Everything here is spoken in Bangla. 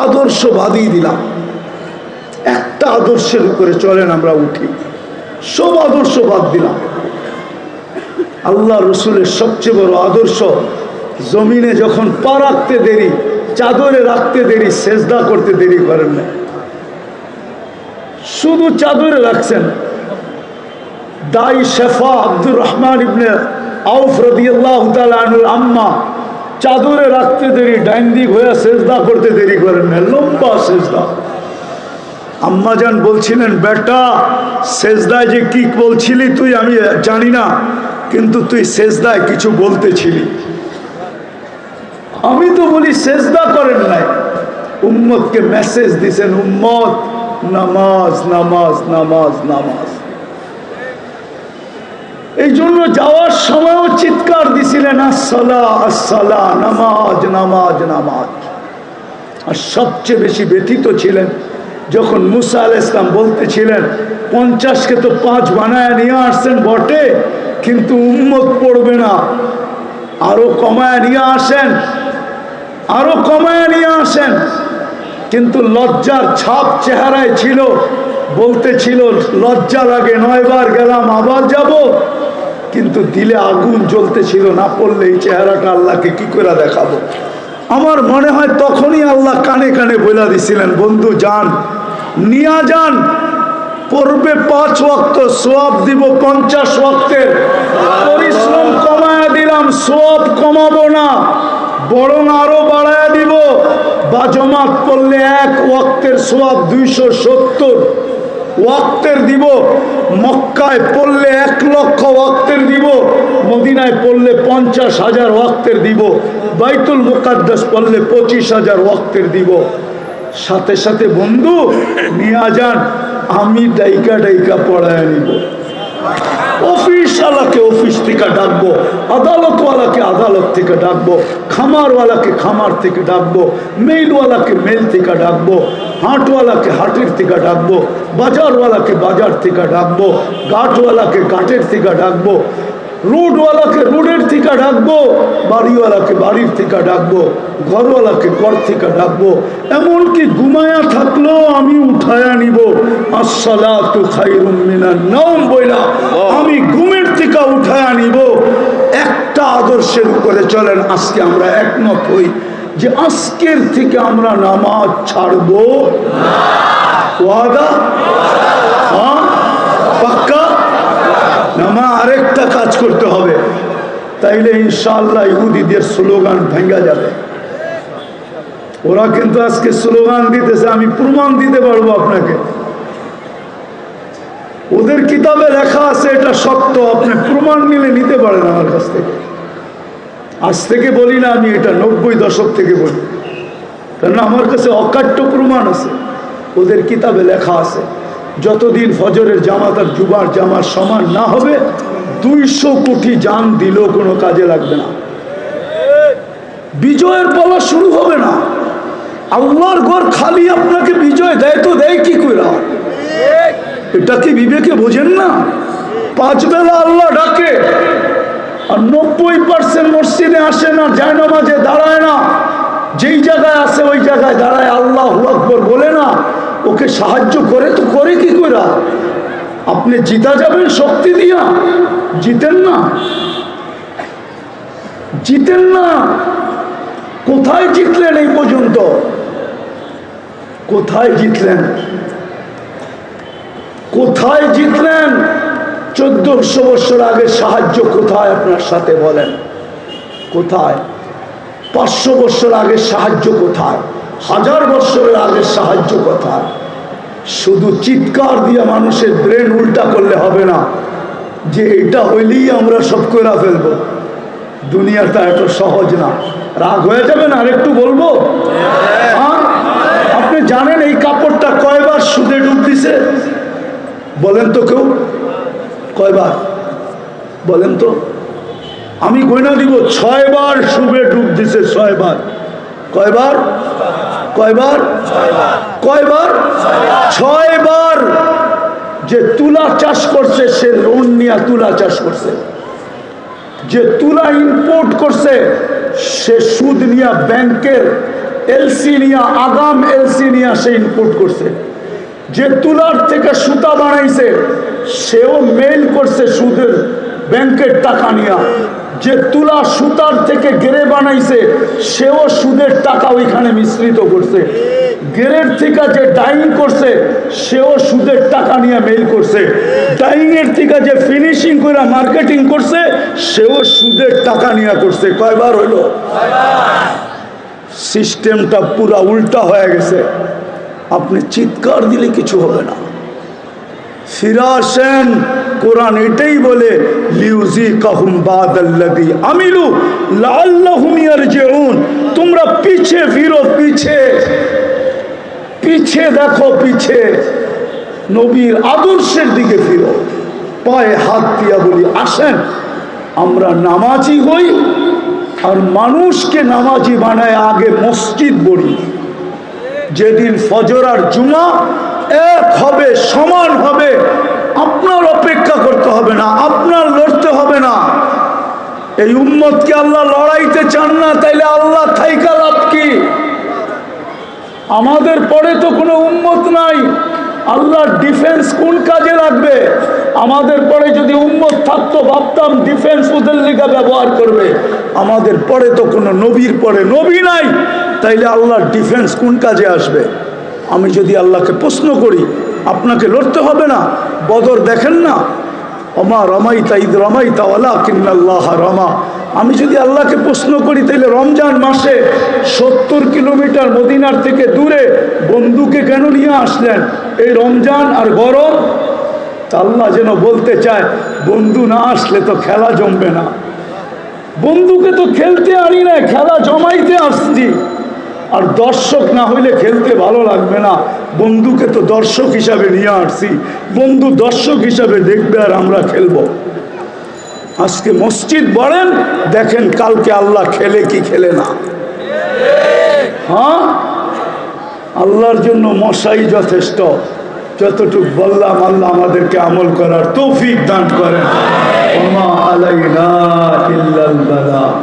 আদর্শ বাদিয়ে দিলাম, একটা আদর্শের উপরে চলেন আমরা উঠি, সব আদর্শ বাদ দিলাম। আল্লাহ রসুলের সবচেয়ে বড় আদর্শ, জমিনে যখন পা রাখতে দেরি, চাদরে রাখতে দেরি, সেজদা করতে দেরি করেন না, শুধু চাদরে রাখছেন। দাই শেফা আব্দুর রহমান ইবনে আউফ রাদিয়াল্লাহু তাআলা আনহুর আম্মা চাদরে রাখতে দেরি, ডাইন দিক হয়ে সেজদা করতে দেরি করেন না, লম্বা সেজদা। আম্মা জান বলছিলেন, বেটা সেজদায় যে কি বলছিলি তুই আমি জানি না, কিন্তু তুই সেজদায় কিছু বলতেছিলি। আমি তো বলি সেজদা করেন নাই, উম্মতকে মেসেজ দিছেন, উম্মত নামাজ নামাজ নামাজ নামাজ। এই জন্য যাওয়ার সময়ও চিৎকার দিছিলেন, আসসালা আসসালা, নামাজ নামাজ নামাজ। আর সবচেয়ে বেশি ব্যথিত ছিলেন যখন মুসা আলাইহিস সালাম বলতেছিলেন, 50কে তো 5 বানায় নিয়ে আসছেন বটে, কিন্তু উম্মত পড়বে না, আরো কমায় নিয়ে আসেন, আরো কমায় নিয়ে আসেন। কিন্তু লজ্জার ছাপ চেহারায় ছিল, বলতেছিল লজ্জা লাগে, 9 বার গেলাম আবার যাব, কিন্তু দিলে আগুন জ্বলতেছিল, না পড়লে এই চেহারাটা আল্লাহকে কি করে দেখাবো। আমার মনে হয় তখনই আল্লাহ কানে কানে বলে দিছিলেন, বন্ধু যান, নিয়া যান, পড়বে 5 ওয়াক্ত, সওয়াব দিব 50 ওয়াক্তের। পরিশ্রম কমায়া দিলাম, সওয়াব কমাবো না, বরং আরো বাড়ায়া দিব। বাজমাত পড়লে 1 ওয়াক্তের সওয়াব 270 ওয়াক্তের দিব, মক্কায় পড়লে 1 লক্ষ ওয়াক্তের দিব, মদিনায় পড়লে 50,000 ওয়াক্তের দিব, বাইতুল মুকাদ্দাস পড়লে 25,000 ওয়াক্তের দিব। সাথে সাথে বন্ধু নিয়ে যান, আমি ডাইকা ডাইকা পড়ায় নিব। অফিসওয়ালাকে অফিস থেকে ডাকবো, আদালতওয়ালাকে আদালত থেকে ডাকবো, খামারওয়ালাকে খামার থেকে ডাকবো, মেইলওয়ালাকে মেইল থেকে ডাকবো, হাটওয়ালাকে হাটের থেকে ডাকবো, বাজারওয়ালাকে বাজার থেকে ডাকবো, ঘাটওয়ালাকে ঘাটের থেকে ডাকবো, রোডওয়ালাকে রোডের থেকে ডাকবো, বাড়িওয়ালাকে বাড়ির থেকে ডাকবো, ঘরওয়ালাকে ঘর থেকে ডাকবো, এমনকি ঘুমায়া থাকলেও আমি উঠায়া নিব। আসসালাতু খায়রুম মিনান নাওম বইলা আমি ঘুমের থেকে উঠায়া নিব। একটা আদর্শের উপরে চলেন, আজকে আমরা একমত হই যে আজকের থেকে আমরা নামাজ ছাড়বো না। ওয়াদা? হ্যাঁ, পাক্কা? নামা আরেকটা কাজ করতে হবে, তাইলে ইনশাআল্লাহ ইহুদিদের স্লোগান ভেঙে যাবে। ওরা কিন্তু আজকে স্লোগান দিতেছে, আমি প্রমাণ দিতে পারবো আপনাকে। ওদের কিতাবে লেখা আছে এটা সত্য, আপনি প্রমাণ নিলে নিতে পারেন আমার কাছ থেকে। আজ থেকে বলি না আমি, এটা 90 দশক থেকে বলি, কারণ আমার কাছে অকাট্য প্রমাণ আছে। ওদের কিতাবে লেখা আছে, যতদিন ফজরের জামাত আর জুমার জামার সমান না হবে, 200 কোটি জান দিলেও কোনো কাজে লাগবে না, বিজয়ের পালা শুরু হবে না। আল্লাহর ঘর খালি আপনাকে বিজয় দেয় তো দেয় কি করে? এটা কি বিবেকে বোঝেন না? 5 বেলা আল্লাহ ডাকে, আর 90% মসজিদে আসে না, জায়নামাজে দাঁড়ায় না, যেই জায়গায় আছে ওই জায়গায় দাঁড়ায় আল্লাহু আকবার বলে না। ওকে সাহায্য করে তো করে কি করে? আপনি জিতা যাবেন শক্তি দিয়া? জিতেন না, জিতেন না। কোথায় জিতলেন এই পর্যন্ত? কোথায় জিতলেন? কোথায় জিতলেন? 1400 বছর আগে সাহায্য কোথায় আপনার সাথে বলেন? কোথায়? 500 বছর আগে সাহায্য কোথায়? 1000 বছরের আগে সাহায্য কোথায়? শুধু চিৎকার দিয়ে মানুষের ব্রেন উল্টা করলে হবে না যে এটা হইলেই আমরা সব করে ফেলবো। দুনিয়াটা এত সহজ না। রাগ হয়ে যাবে না আরেকটু বলবো? হ্যাঁ, আপনি জানেন এই কাপড়টা কয়বার সুদে ডুব দিছে? বলেন তো কেউ, কয়বার বলেন তো? আমি গয়না দিব, 6 বার সুদে ডুব দিছে, 6 বার। কয়বার? কয়বার? কয়বার? 6 বার। যে তুলা চাষ করছে সে লোন নিয়ে তুলা চাষ করছে, যে তুলা ইম্পোর্ট করছে সে সুদ নিয়ে ব্যাংকের এলসিনিয়া, আগাম এলসিনিয়া সে ইনপুট করছে। যে তুলার থেকে সুতা বানাইছে সেও মেইল করছে সুদের ব্যাংকের টাকা নিয়া। যে তুলা সুতার থেকে গেরে বানাইছে সেও সুদের টাকা ওইখানে মিশ্রিত করছে। গেরের থেকে যে ডাইং করছে সেও সুদের টাকা নিয়ে মেইল করছে। ডাইং এর থেকে যে ফিনিশিং করে মার্কেটিং করছে সেও সুদের টাকা নিয়ে করছে। কয়বার হইল? সিস্টেমটা পুরা উল্টা হয়ে গেছে। আপনি চিৎকার দিলে কিছু হবে না। ফিরে আসেন, কোরআন এটাই বলে লিউযিকাহুম বাদাল্লাযী আমিলু লাআল্লাহুম ইয়ারজিউন। তোমরা পিছে ফিরো, পিছে পিছে দেখো, পিছে নবীর আদর্শের দিকে ফিরো। পায়ে হাত দিয়া বলি আসেন আমরা নামাজি হই, আর মানুষকে নামাজি বানায় আগে মসজিদ বলি। যেদিন ফজর আর জুমা এক হবে, সমান হবে, আপনার অপেক্ষা করতে হবে না, আপনার লড়তে হবে না। এই উম্মতকে আল্লাহ লড়াইতে চান না, তাইলে আল্লাহ থাইকা লাভ কি? আমাদের পরে তো কোনো উম্মত নাই, আল্লাহর ডিফেন্স কোন কাজে লাগবে? আমাদের পরে যদি উম্মত থাকতো ভাবতাম ডিফেন্স ওদের লিগা ব্যবহার করবে। আমাদের পরে তো কোনো নবীর পরে নবী নাই, তাইলে আল্লাহর ডিফেন্স কোন কাজে আসবে? আমি যদি আল্লাহকে প্রশ্ন করি আপনাকে লড়তে হবে না? বদর দেখেন না, ওমা রমাইতা ইদ রমাইতা ওয়ালাকিন্নাল্লাহ রমা। আমি যদি আল্লাহকে প্রশ্ন করি তাহলে রমজান মাসে 70 কিলোমিটার মদিনার থেকে দূরে বন্ধুকে কেন নিয়ে আসলেন? এই রমজান আর গরম। তা আল্লাহ যেন বলতে চায় বন্ধু না আসলে তো খেলা জমবে না। বন্ধুকে তো খেলতে আনি না, খেলা জমাইতে আসছি। আর দর্শক না হইলে খেলতে ভালো লাগবে না। বন্ধুকে তো দর্শক হিসাবে নিয়ে আসছি, বন্ধু দর্শক হিসাবে দেখবে আর আমরা খেলবো। আজকে মসজিদ বলেন, দেখেন কালকে আল্লাহ খেলে কি খেলে না। হ্যাঁ, আল্লাহর জন্য মশাই যথেষ্ট। যতটুকু বললাম আল্লাহ আমাদেরকে আমল করার তৌফিক দান করেন। ওমা আলাইনা ইল্লাল বালাগ।